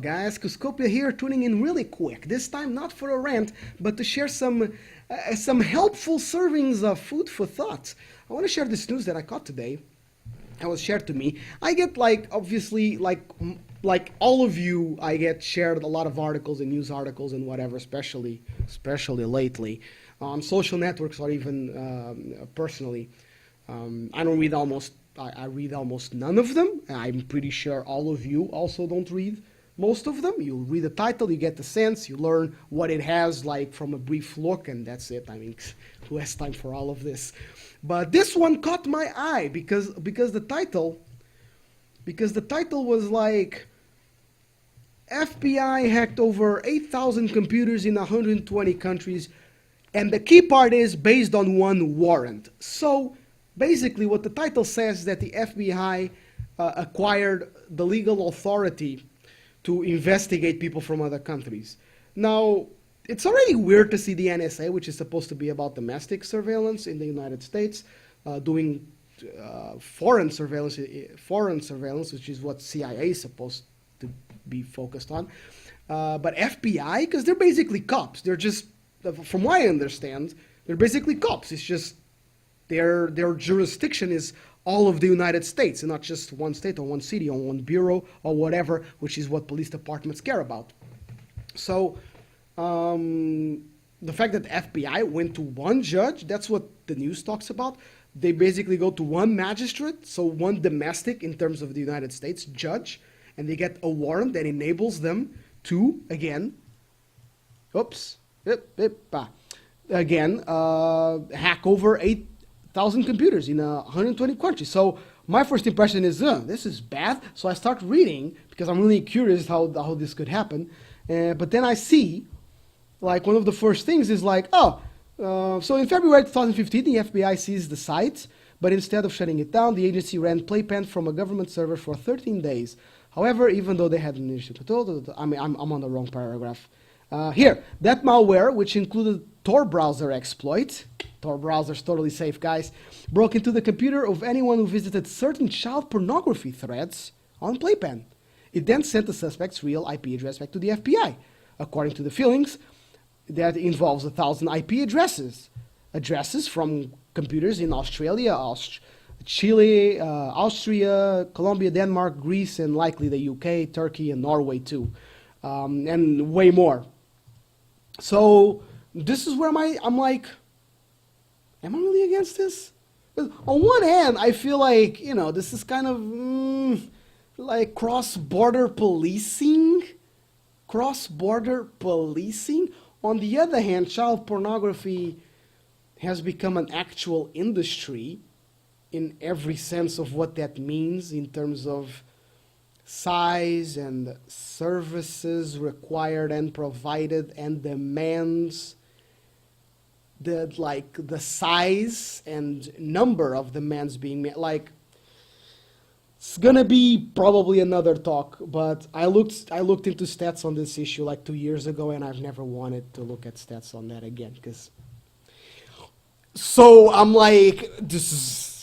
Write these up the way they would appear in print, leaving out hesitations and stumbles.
Guys, Kuzcopia here, tuning in really quick. This time not for a rant, but to share some helpful servings of food for thought. I want to share this news that I caught today. It was shared to me. I get obviously like all of you, I get shared a lot of articles and news articles and whatever, especially lately on social networks or even personally. I don't read almost. I read almost none of them. I'm pretty sure all of you also don't read most of them. You read the title, you get the sense, you learn what it has like from a brief look, and that's it. I mean, who has time for all of this? But this one caught my eye because the title was like FBI hacked over 8,000 computers in 120 countries, and the key part is based on one warrant. So basically what the title says is that the FBI acquired the legal authority to investigate people from other countries. Now, it's already weird to see the NSA, which is supposed to be about domestic surveillance in the United States, doing foreign surveillance, which is what CIA is supposed to be focused on. But FBI, because they're basically cops. They're just, from what I understand, they're basically cops. It's just their jurisdiction is all of the United States, and not just one state or one city or one bureau or whatever, which is what police departments care about. So the fact that FBI went to one judge, that's what the news talks about. They basically go to one magistrate, so one domestic in terms of the United States judge, and they get a warrant that enables them to, again, hack over 8,000 computers in 120 countries. So my first impression is, this is bad. So I start reading because I'm really curious how this could happen. But then I see, like, one of the first things is like, so in February 2015, the FBI seized the site, but instead of shutting it down, the agency ran playpen from a government server for 13 days. However, even though they had initial control, I'm on the wrong paragraph. Here, that malware, which included Tor browser exploit, Tor browser's totally safe, guys, broke into the computer of anyone who visited certain child pornography threads on Playpen. It then sent the suspect's real IP address back to the FBI. According to the fillings, that involves 1,000 IP addresses from computers in Australia, Chile, Austria, Colombia, Denmark, Greece, and likely the UK, Turkey, and Norway too, and way more. So this is where I'm like, am I really against this? On one hand, I feel like, this is kind of like cross-border policing. On the other hand, child pornography has become an actual industry in every sense of what that means in terms of size and services required and provided and demands, the size and number of demands being made. Like, it's gonna be probably another talk, but I looked into stats on this issue like 2 years ago, and I've never wanted to look at stats on that again, because so I'm like, this is,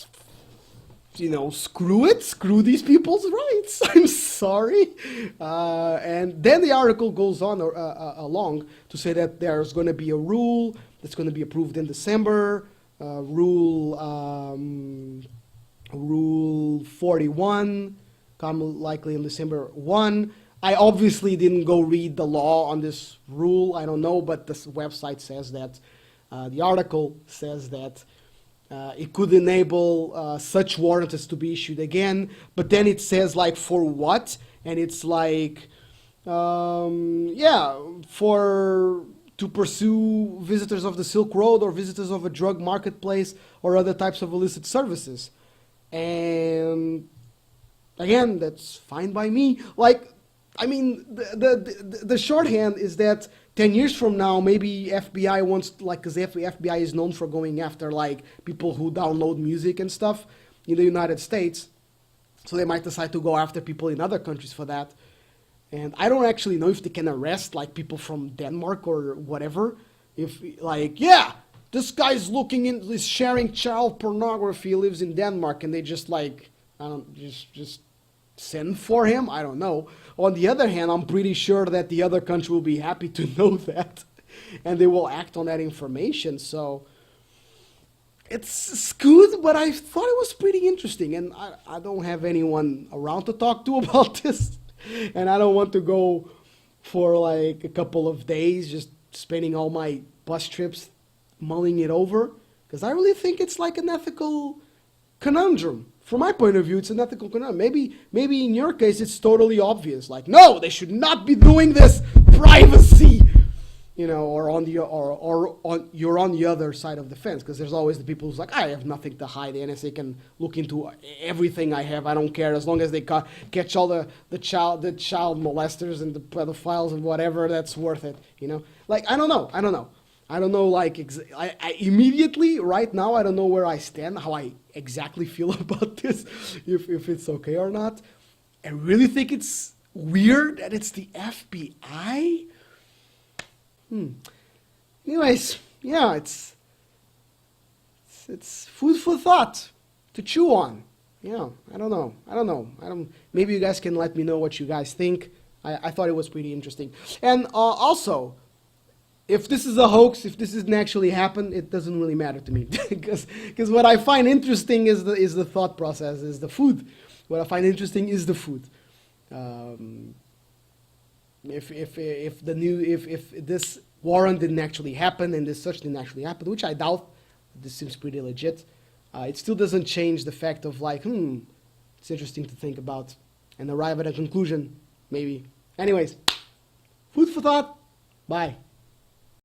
screw these people's rights. I'm sorry. And then the article goes on along to say that there's going to be a rule that's going to be approved in December, Rule 41, come likely in December 1. I obviously didn't go read the law on this rule. I don't know, but this website says that, the article says that it could enable such warrants to be issued again, but then it says like for what, and it's like, to pursue visitors of the Silk Road or visitors of a drug marketplace or other types of illicit services. And again, that's fine by me. Like, I mean, the shorthand is that 10 years from now, maybe FBI wants, because the FBI is known for going after, people who download music and stuff in the United States. So they might decide to go after people in other countries for that. And I don't actually know if they can arrest, people from Denmark or whatever. If, this guy's is sharing child pornography, lives in Denmark, and they just, just send for him. I don't know. On the other hand, I'm pretty sure that the other country will be happy to know that, and they will act on that information. So it's good, but I thought it was pretty interesting, and I don't have anyone around to talk to about this, and I don't want to go for like a couple of days just spending all my bus trips mulling it over, because I really think it's like an ethical conundrum. From my point of view, it's an ethical conundrum. Maybe in your case, it's totally obvious. Like, no, they should not be doing this. Privacy, or you're on the other side of the fence, because there's always the people who's like, I have nothing to hide. The NSA can look into everything I have. I don't care, as long as they catch all the child molesters and the pedophiles and whatever. That's worth it. Like, I don't know, like, I immediately, right now, I don't know where I stand, how I exactly feel about this, if it's okay or not. I really think it's weird that it's the FBI. Anyways, yeah, it's food for thought to chew on. Yeah, I don't know. Maybe you guys can let me know what you guys think. I thought it was pretty interesting. And also, if this is a hoax, if this didn't actually happen, it doesn't really matter to me, because what I find interesting is the thought process, is the food. What I find interesting is the food. If this warrant didn't actually happen and this search didn't actually happen, which I doubt, this seems pretty legit. It still doesn't change the fact of like, it's interesting to think about and arrive at a conclusion, maybe. Anyways, food for thought. Bye.